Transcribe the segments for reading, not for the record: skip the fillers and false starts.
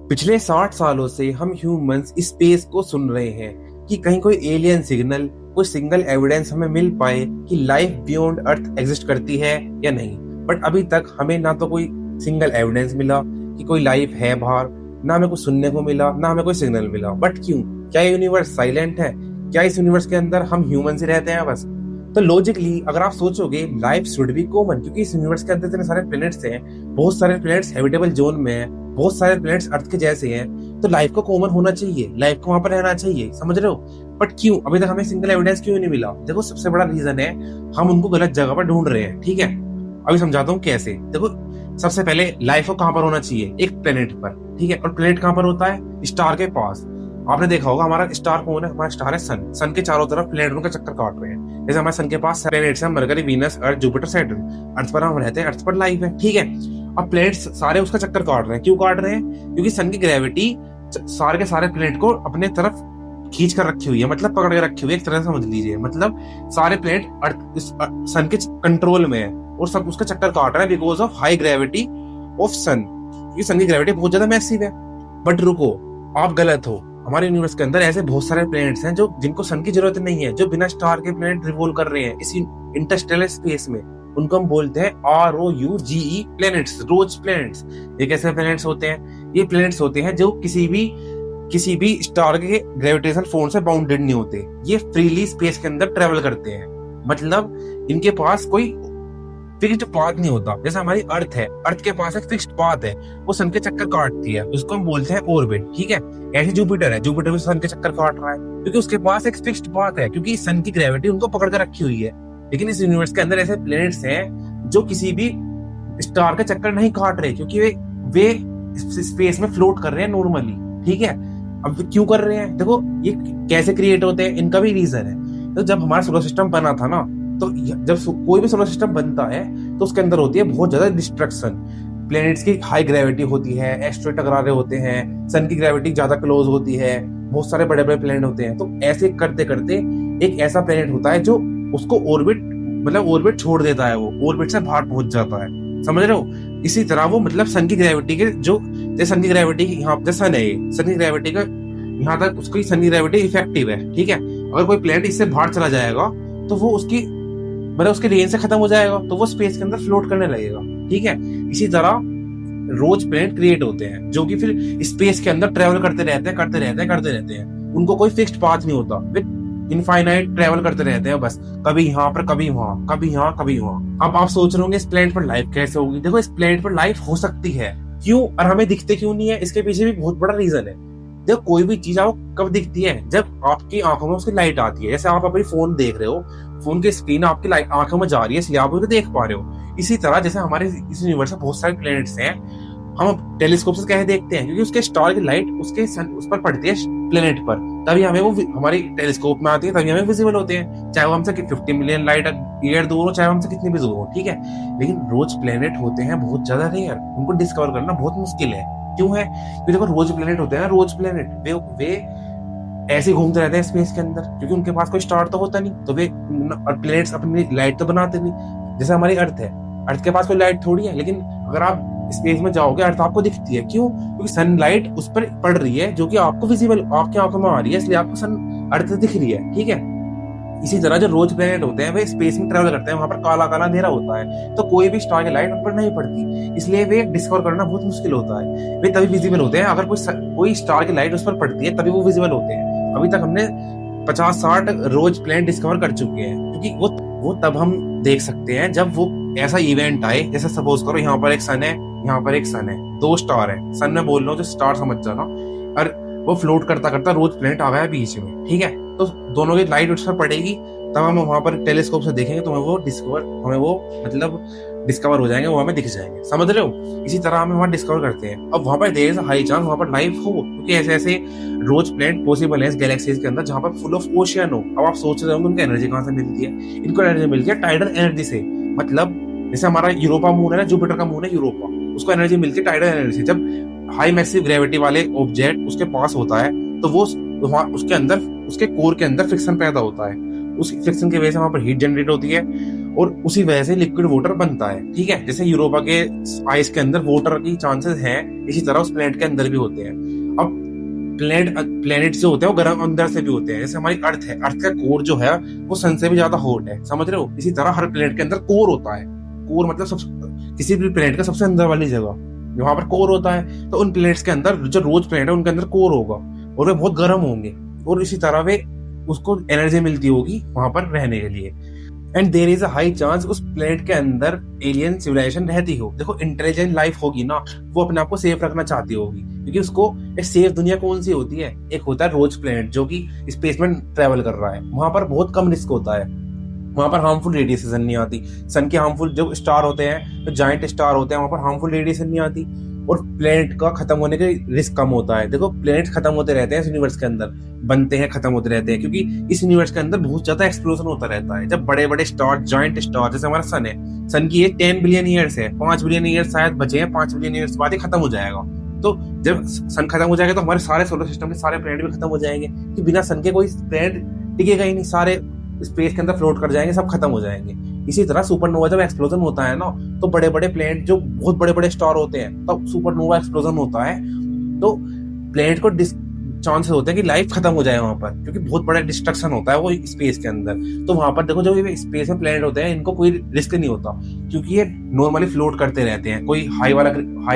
पिछले 60 सालों से हम ह्यूमंस स्पेस को सुन रहे हैं कि कहीं कोई एलियन सिग्नल, कोई सिंगल एविडेंस हमें मिल पाए कि लाइफ बियॉन्ड अर्थ एग्जिस्ट करती है या नहीं। बट अभी तक हमें ना तो कोई सिंगल एविडेंस मिला कि कोई लाइफ है बाहर, ना हमें कुछ सुनने को मिला, ना हमें कोई सिग्नल मिला। बट क्यों? क्या यूनिवर्स साइलेंट है? क्या इस यूनिवर्स के अंदर हम ह्यूमन ही रहते हैं बस? तो लॉजिकली अगर आप सोचोगे लाइफ शुड बी कॉमन, क्योंकि इस यूनिवर्स के अंदर इतने सारे प्लैनेट्स हैं, बहुत सारे प्लैनेट्स हैबिटेबल जोन में हैं, बहुत सारे प्लैनेट्स अर्थ के जैसे हैं, तो लाइफ को कॉमन होना चाहिए, लाइफ को वहां पर रहना चाहिए। समझ रहे हो? बट क्यों अभी तक हमें सिंगल एविडेंस क्यों नहीं मिला? देखो, सबसे बड़ा रीजन है हम उनको गलत जगह पर ढूंढ रहे हैं। ठीक है, अभी समझाता हूँ कैसे। देखो, सबसे पहले लाइफ को कहां पर होना चाहिए? एक प्लेनेट पर। ठीक है, और प्लेनेट कहां पर होता है? स्टार के पास। आपने देखा होगा हमारा स्टार कौन है? हमारा स्टार है सन। सन के चारों तरफ प्लेनेट उनका चक्कर काट रहे हैं। जैसे हमारे सन के पास प्लेनेट्स हैं मरकरी, वीनस, अर्थ, जुपिटर, सैटर्न। अर्थ पर हम रहते हैं, अर्थ पर लाइफ है। ठीक है, अब प्लेनेट्स सारे उसका चक्कर काट रहे हैं। क्यों काट रहे हैं? क्योंकि सन की ग्रेविटी सारे के सारे प्लेनेट को अपने तरफ खींच कर रखी हुई है, मतलब पकड़ के रखी हुई है, एक तरह से समझ लीजिए। मतलब सारे प्लेनेट अर्थ सन के कंट्रोल में है और सब उसका चक्कर काट रहे हैं because of high gravity of sun. क्योंकि सन की ग्रेविटी बहुत ज्यादा मैसिव है। बट रुको, आप गलत हो। हमारे यूनिवर्स के अंदर ऐसे बहुत सारे प्लैनेट्स हैं जो जिनको सन की जरूरत नहीं है, जो बिना स्टार के प्लैनेट रिवॉल्व कर रहे हैं इस इंटरस्टेलर स्पेस में। उनको हम बोलते हैं ROUGE प्लैनेट्स, रोज प्लैनेट्स। ये कैसे प्लैनेट्स होते हैं? ये प्लैनेट्स होते हैं जो किसी भी स्टार के ग्रेविटेशनल फोर्स से बाउंडेड नहीं होते। ये फ्रीली स्पेस के अंदर ट्रेवल करते हैं, मतलब इनके पास कोई फिक्स्ड पाथ नहीं होता। जैसे हमारी अर्थ है, अर्थ के पास एक फिक्स्ड पाथ है, वो सन के चक्कर काटती है, उसको हम बोलते हैं ऑर्बिट। ठीक है, ऐसे जुपिटर है, जुपिटर भी सन के चक्कर काट रहा है क्योंकि उसके पास एक फिक्स्ड पाथ है, क्योंकि सन की ग्रेविटी उनको पकड़ कर रखी हुई है। लेकिन इस यूनिवर्स के अंदर ऐसे प्लैनेट्स हैं जो किसी भी स्टार के चक्कर नहीं काट रहे, क्योंकि वे स्पेस में फ्लोट कर रहे हैं नॉर्मली। ठीक है, अब क्यों कर रहे हैं? देखो, ये कैसे क्रिएट होते हैं, इनका भी रीजन है। तो जब हमारा सोलर सिस्टम बना था ना, तो जब कोई भी सोलर सिस्टम बनता है तो उसके अंदर होती है बहुत ज्यादा डिस्ट्रक्शन। प्लैनेट्स की हाई ग्रेविटी होती है, एस्ट्रॉइड टकरा रहे होते हैं, सन की ग्रेविटी ज्यादा क्लोज होती है, बहुत सारे बड़े बड़े प्लैनेट होते हैं। तो ऐसे करते करते एक ऐसा प्लैनेट होता है जो उसको ऑर्बिट छोड़ देता है, वो ऑर्बिट से बाहर पहुंच जाता है। समझ रहे हो? इसी तरह वो मतलब सन की ग्रेविटी के जो सन की ग्रेविटी यहाँ पे सन है, सन की ग्रेविटी का यहाँ तक उसकी सन की ग्रेविटी इफेक्टिव है। ठीक है, अगर कोई प्लैनेट इससे बाहर चला जाएगा तो वो उसके रेंज से खत्म हो जाएगा, तो वो स्पेस के अंदर फ्लोट करने लगेगा। ठीक है, इसी तरह रोज प्लैनेट क्रिएट होते हैं जो कि फिर स्पेस के अंदर ट्रेवल करते रहते हैं। उनको कोई फिक्स्ड पाथ नहीं होता, वे इनफाइनाइट ट्रेवल करते रहते हैं बस, कभी यहाँ पर, कभी वहां, कभी यहाँ, कभी वहां। अब आप सोच रहे होंगे इस प्लैनेट पर लाइफ कैसे होगी? देखो, इस प्लैनेट पर लाइफ हो सकती है। क्यों? और हमें दिखते क्यों नहीं है? इसके पीछे भी बहुत बड़ा रीजन है। देखो, कोई भी चीज आपको कब दिखती है? जब आपकी आंखों में उसकी लाइट आती है। जैसे आप अपनी फोन देख रहे हो, फोन की स्क्रीन आपकी लाइट आंखों में जा रही है, इसलिए आप उनको देख पा रहे हो। इसी तरह जैसे हमारे इस यूनिवर्स में बहुत सारे प्लैनेट्स हैं, हम टेलीस्कोप से कैसे देखते हैं? क्योंकि उसके स्टार की लाइट उस पर पड़ती है प्लेनेट पर, तभी हमें वो हमारी टेलीस्कोप में आती है, तभी हमें विजिबल होते हैं, चाहे वो हमसे 50 मिलियन लाइट ईयर दूर हो, चाहे हमसे कितनी भी दूर हो। ठीक है, लेकिन रोज प्लेनेट होते हैं बहुत ज्यादा रेयर, उनको डिस्कवर करना बहुत मुश्किल है। क्यों है? क्योंकि देखो, रोज प्लेनेट होते हैं, रोज प्लेनेट वे ऐसे घूमते रहते हैं स्पेस के अंदर, क्योंकि उनके पास कोई स्टार तो होता नहीं, तो वे प्लेनेट्स अपनी लाइट तो बनाते नहीं। जैसे हमारी अर्थ है, अर्थ के पास कोई लाइट थोड़ी है, लेकिन अगर आप स्पेस में जाओगे अर्थ आपको दिखती है। क्यों? क्योंकि सनलाइट उस पर पड़ रही है, जो कि आपको विजिबल, आपकी आंखों में आ रही है, इसलिए आपको सन अर्थ दिख रही है। ठीक है, इसी तरह जो रोज प्लेनेट होते हैं वे स्पेस में ट्रेवल करते हैं, वहां पर काला काला अंधेरा होता है, तो कोई भी स्टार की लाइट उन पर नहीं पड़ती, इसलिए वे डिस्कवर करना बहुत मुश्किल होता है। वे तभी विजिबल होते हैं अगर कोई स्टार की लाइट उस पर पड़ती है, तभी वो विजिबल होते हैं। अभी तक हमने 50-60 रोज प्लेनेट डिस्कवर कर चुके हैं, क्योंकि वो तब हम देख सकते हैं जब वो ऐसा इवेंट आए। जैसे सपोज करो यहाँ पर एक सन है, यहाँ पर एक सन है, दो स्टार है, सन में बोल रहा हूँ जो स्टार समझ जाना, और वो फ्लोट करता करता रोज प्लेनेट आ गया बीच में। ठीक है, तो दोनों की लाइट उस पर पड़ेगी, तब हम वहां पर टेलीस्कोप से देखेंगे तो हमें वो डिस्कवर हो जाएंगे, वो हमें दिख जाएंगे। समझ रहे हो? इसी तरह हम वहां डिस्कवर करते हैं। अब वहां पर देर इज हाई चांस वहां पर लाइफ हो, क्योंकि ऐसे ऐसे रोज प्लेनेट पॉसिबल है इस गैलेक्सीज के अंदर जहां पर फुल ऑफ ओशियन हो। अब आप सोच रहे हो उनको एनर्जी कहां से मिलती है? इनको एनर्जी मिलती है टाइडल एनर्जी से। मतलब जैसे हमारा यूरोपा मून है ना, जुपिटर का मून है यूरोपा, उसको एनर्जी मिलती है टाइडल एनर्जी से। जब हाई मैसिव ग्रेविटी वाले ऑब्जेक्ट उसके पास होता है तो वो वहां उसके अंदर, उसके कोर के अंदर फ्रिक्शन पैदा होता है, उस फ्रिक्शन की वजह से वहां पर हीट जनरेट होती है, और उसी वजह से लिक्विड वाटर बनता है। ठीक है, जैसे यूरोपा के आइस के अंदर वाटर की चांसेस हैं, इसी तरह उस प्लेनेट के अंदर भी होते हैं। अब प्लेनेट जो होते हैं वो गर्म अंदर से भी होते हैं। जैसे हमारी अर्थ है, अर्थ का कोर जो है वो सन से भी ज्यादा हॉट है, समझ रहे हो। इसी तरह हर प्लेनेट के अंदर कोर होता है। कोर मतलब किसी भी प्लेनेट का सबसे अंदर वाली जगह वहां पर कोर होता है। तो उन प्लेनेट्स के अंदर जो रोज प्लेनेट है उनके अंदर कोर होगा और वे बहुत गर्म होंगे, और इसी तरह वे उसको एनर्जी मिलती होगी वहां पर रहने के लिए। And there is a high chance उस प्लेनेट के अंदर एलियन सिविलाइजेशन रहती हो। देखो इंटेलिजेंट लाइफ होगी ना, वो अपने आप को सेफ रखना चाहती होगी, क्योंकि उसको एक सेफ दुनिया कौन सी होती है, एक होता है रोज प्लेनेट जो कि स्पेस में ट्रेवल कर रहा है। वहां पर बहुत कम रिस्क होता है, वहां पर हार्मफुल रेडिएशन नहीं आती। सन के हार्मफुल जो स्टार होते हैं, जो जायंट स्टार होते हैं, वहां पर हार्मफुल रेडिएशन नहीं आती, और प्लेनेट का खत्म होने का रिस्क कम होता है। देखो प्लेनेट खत्म होते रहते हैं इस यूनिवर्स के अंदर, बनते हैं, खत्म होते रहते हैं, क्योंकि इस यूनिवर्स के अंदर बहुत ज्यादा एक्सप्लोजन होता रहता है। जब बड़े बड़े स्टार, जायंट स्टार, जैसे हमारा सन है, सन की एज 10 बिलियन ईयर्स है, 5 बिलियन ईयर्स शायद बचे हैं, 5 बिलियन ईयर्स बाद ही खत्म हो जाएगा। तो जब सन खत्म हो जाएगा तो हमारे सारे सोलर सिस्टम के सारे प्लेनेट भी खत्म हो जाएंगे, कि बिना सन के कोई प्लेनेट टिकेगा ही नहीं, सारे स्पेस के अंदर फ्लोट कर जाएंगे, सब खत्म हो जाएंगे। इसी तरह सुपरनोवा जब एक्सप्लोजन होता है ना, तो बड़े बड़े प्लेनेट जो बहुत बड़े बड़े स्टार होते हैं, तब सुपरनोवा एक्सप्लोजन होता है, तो प्लेनेट को चांसेस होते हैं कि लाइफ खत्म हो जाए वहां पर, क्योंकि बहुत बड़ा डिस्ट्रक्शन होता है वो स्पेस के अंदर। तो वहां पर देखो, जो ये स्पेस में प्लेनेट होते हैं, इनको कोई रिस्क नहीं होता, क्योंकि ये नॉर्मली फ्लोट करते रहते हैं। कोई हाई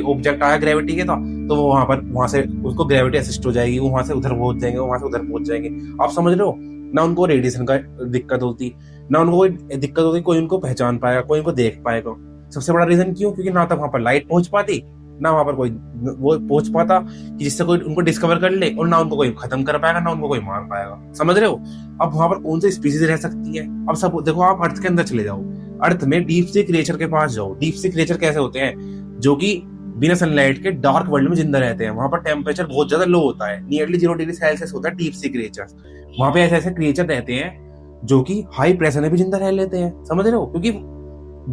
ऑब्जेक्ट आया ग्रेविटी के, तो वो वहां से उसको ग्रेविटी असिस्ट हो जाएगी, वो वहां से उधर पहुंच जाएंगे, वहां से उधर पहुंच जाएंगे। आप समझ रहे हो, ना उनको रेडिएशन का दिक्कत होती, ना उनको कोई दिक्कत होती, कोई उनको पहचान पाएगा, कोई उनको देख पाएगा। सबसे बड़ा रीजन क्यों, क्योंकि ना तो वहां पर लाइट पहुंच पाती, ना वहां पर कोई वो पहुंच पाता कि जिससे कोई उनको डिस्कवर कर ले, और ना उनको कोई खत्म कर पाएगा, ना उनको कोई मार पाएगा। समझ रहे हो। अब वहां पर कौन सी स्पीसीज रह सकती है। अब सब देखो, आप अर्थ के अंदर चले जाओ, अर्थ में डीप सी क्रिएचर के पास जाओ। डीप सी क्रिएचर कैसे होते हैं, जो कि बिना सनलाइट के डार्क वर्ल्ड में जिंदा रहते हैं। वहां पर टेम्परेचर बहुत ज्यादा लो होता है, नियरली 0 डिग्री सेल्सियस होता है डीप सी क्रिएचर। वहां पे ऐसे ऐसे क्रिएचर रहते हैं जो कि हाई प्रेशर में भी जिंदा रह लेते हैं, समझ रहे हो, क्योंकि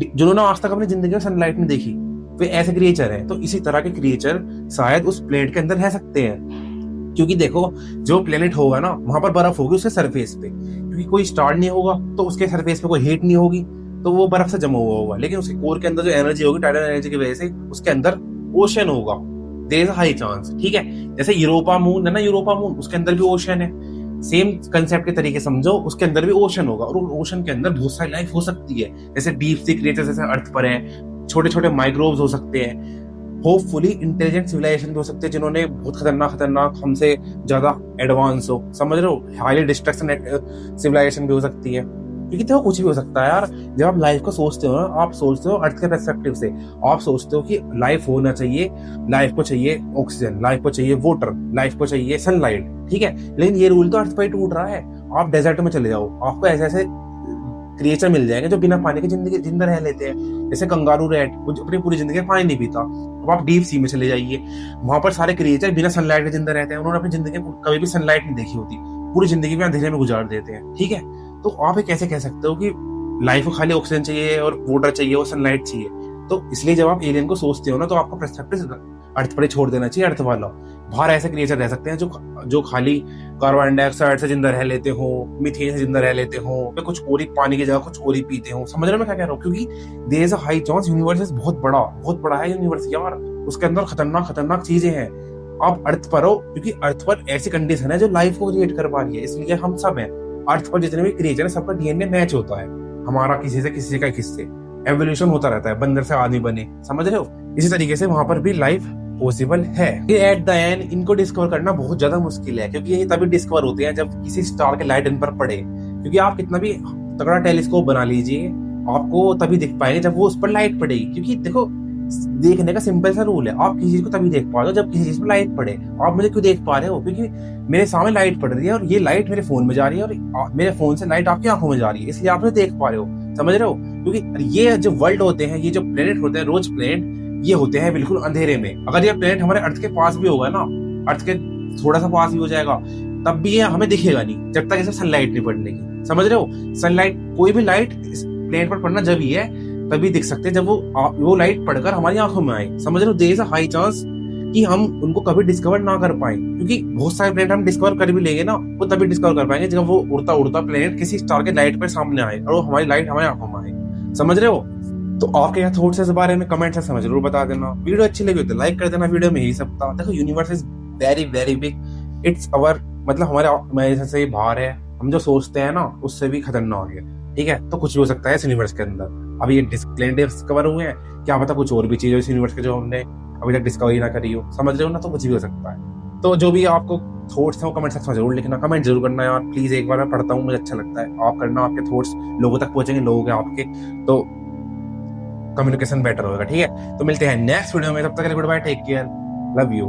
जिन्होंने आज तक अपनी जिंदगी में सनलाइट नहीं देखी, वे ऐसे क्रिएचर हैं। तो इसी तरह के क्रिएचर शायद उस प्लेनेट के अंदर रह सकते हैं, क्योंकि देखो जो प्लेनेट होगा ना, वहां पर बर्फ होगी उसके सरफेस पे, क्योंकि कोई स्टार नहीं होगा तो उसके सरफेस पे कोई हीट नहीं होगी, तो वो बर्फ से जमा हुआ होगा। लेकिन उसके कोर के अंदर जो एनर्जी होगी, टाइडल एनर्जी की वजह से उसके अंदर ओशन होगा, there is a high chance. ठीक है, जैसे यूरोपा मून है ना, यूरोपा मून, उसके अंदर भी ओशन है। सेम कंसेप्ट के तरीके समझो, उसके अंदर भी ओशन होगा, और ओशन के अंदर बहुत सारी लाइफ हो सकती है। जैसे डीप सी क्रिएचर जैसे अर्थ पर है, छोटे छोटे माइक्रोब्स हो सकते हैं, होपफुली इंटेलिजेंट सिविलाइजेशन भी हो सकते हैं, जिन्होंने बहुत खतरनाक हमसे ज्यादा एडवांस हो, समझ रहे हो। हाईली डिस्ट्रक्शन सिविलाइजेशन भी हो सकती है, क्योंकि तो कुछ भी हो सकता है यार। जब आप लाइफ को सोचते हो ना, आप सोचते हो अर्थ के पर्सपेक्टिव से, आप सोचते हो कि लाइफ होना चाहिए, लाइफ को चाहिए ऑक्सीजन, लाइफ को चाहिए वाटर, लाइफ को चाहिए सनलाइट। ठीक है, लेकिन ये रूल तो अर्थ पर ही टूट रहा है। आप डेजर्ट में चले जाओ, आपको ऐसे ऐसे क्रिएचर मिल जाएंगे जो बिना पानी के जिंदगी जिंदा रह लेते हैं। जैसे कंगारू रैट, वो अपनी पूरी जिंदगी पानी नहीं पीता। अब आप डीप सी में चले जाइए, वहां पर सारे क्रिएचर बिना सनलाइट के जिंदा रहते हैं। उन्होंने अपनी जिंदगी में कभी भी सनलाइट नहीं देखी होती, पूरी जिंदगी में अंधेरे में गुजार देते हैं। ठीक है, तो आप कैसे कह सकते हो कि लाइफ को खाली ऑक्सीजन चाहिए और वाटर चाहिए और सनलाइट चाहिए। तो इसलिए जब आप एलियन को सोचते हो ना, तो आपको पर्सपेक्टिव अर्थ पर ही छोड़ देना चाहिए, अर्थ वाला। बाहर ऐसे क्रिएचर रह सकते हैं जो खाली कार्बन डाइऑक्साइड से जिंदा रह लेते हो, मीथेन से जिंदा रह लेते हो, या कुछ और ही पानी की जगह कुछ और ही पीते हो। समझ रहे हो मैं क्या कह रहा हूँ, क्योंकि there is a high chance, universe बहुत बड़ा है यूनिवर्स यार, उसके अंदर खतरनाक चीजें हैं। आप अर्थ पर हो, क्योंकि अर्थ पर ऐसी कंडीशन है जो लाइफ को क्रिएट कर पा रही है, इसलिए हम सब हैं। अर्थ पर जितने भी क्रिएचर है, सबका डीएनए मैच होता है, हमारा किसी का किससे एवोल्यूशन होता रहता है, बंदर से आदमी बने, समझ रहे हो। इसी तरीके से वहां पर भी लाइफ पॉसिबल है। एट द एंड इनको डिस्कवर करना बहुत ज्यादा मुश्किल है, क्योंकि ये तभी डिस्कवर होते हैं जब किसी स्टार के लाइट इन पर पड़े। क्योंकि आप कितना भी तगड़ा टेलीस्कोप बना लीजिए, आपको तभी दिख पाएंगे जब वो उस पर लाइट पड़ेगी। क्योंकि देखो, देखने का सिंपल सा रूल है, आप किसी चीज को तभी देख पा रहे हो जब किसी चीज में लाइट पड़े। आप मुझे क्यों देख पा रहे हो, क्योंकि मेरे सामने लाइट पड़ रही है, और ये लाइट मेरे फोन में जा रही है, और मेरे फोन से लाइट आपकी आंखों में जा रही है, इसलिए आप मुझे देख पा रहे हो, समझ रहे हो। क्योंकि ये जो वर्ल्ड होते हैं, ये जो प्लेनेट होते हैं, रोज प्लेनेट, ये होते हैं बिल्कुल अंधेरे में। अगर ये प्लेनेट हमारे अर्थ के पास भी होगा ना, अर्थ के थोड़ा सा पास भी हो जाएगा, तब भी ये हमें दिखेगा नहीं, जब तक इसे सनलाइट नहीं पड़ने की, समझ रहे हो। सनलाइट, कोई भी लाइट इस प्लेनेट पर पड़ना जब ही है, तभी दिख सकते हैं जब वो लाइट पड़कर हमारी आंखों में आए, समझ रहे हो। There is a high chance कि हम उनको कभी डिस्कवर ना कर पाए, क्योंकि बहुत सारे प्लेनेट हम डिस्कवर कर भी लेंगे ना, वो तभी डिस्कवर कर पाएंगे जब वो उड़ता प्लेनेट किसी स्टार के लाइट पर सामने आए और वो हमारी लाइट हमारी आंखों में आए। समझ रहे हो? तो आपके क्या थॉट्स है इस बारे में कमेंट से जरूर बता देना। वीडियो अच्छी लगी हो तो लाइक कर देना। वीडियो में यही सब था। देखो universe is very very big. It's our मतलब हमारे से बाहर है। हम जो सोचते हैं ना उससे भी खतरनाक है। ठीक है, तो कुछ भी हो सकता है इस यूनिवर्स के अंदर। अभी ये डिस्कवर हुए हैं, क्या पता कुछ और भी चीज हो इस यूनिवर्स के जो हमने अभी तक डिस्कवरी ना करी हो। समझ रहे हो ना? तो कुछ भी हो सकता है। तो जो भी आपको थॉट्स हैं वो कमेंट सेक्शन में जरूर लिखना। कमेंट जरूर करना यार प्लीज। एक बार मैं पढ़ता हूँ, मुझे अच्छा लगता है। आप करना, आपके थॉट्स लोगों तक पहुंचेंगे, लोगों के आपके, तो कम्युनिकेशन बेटर होगा। ठीक है, तो मिलते हैं नेक्स्ट वीडियो में। तब तक के लिए goodbye, take care, love you.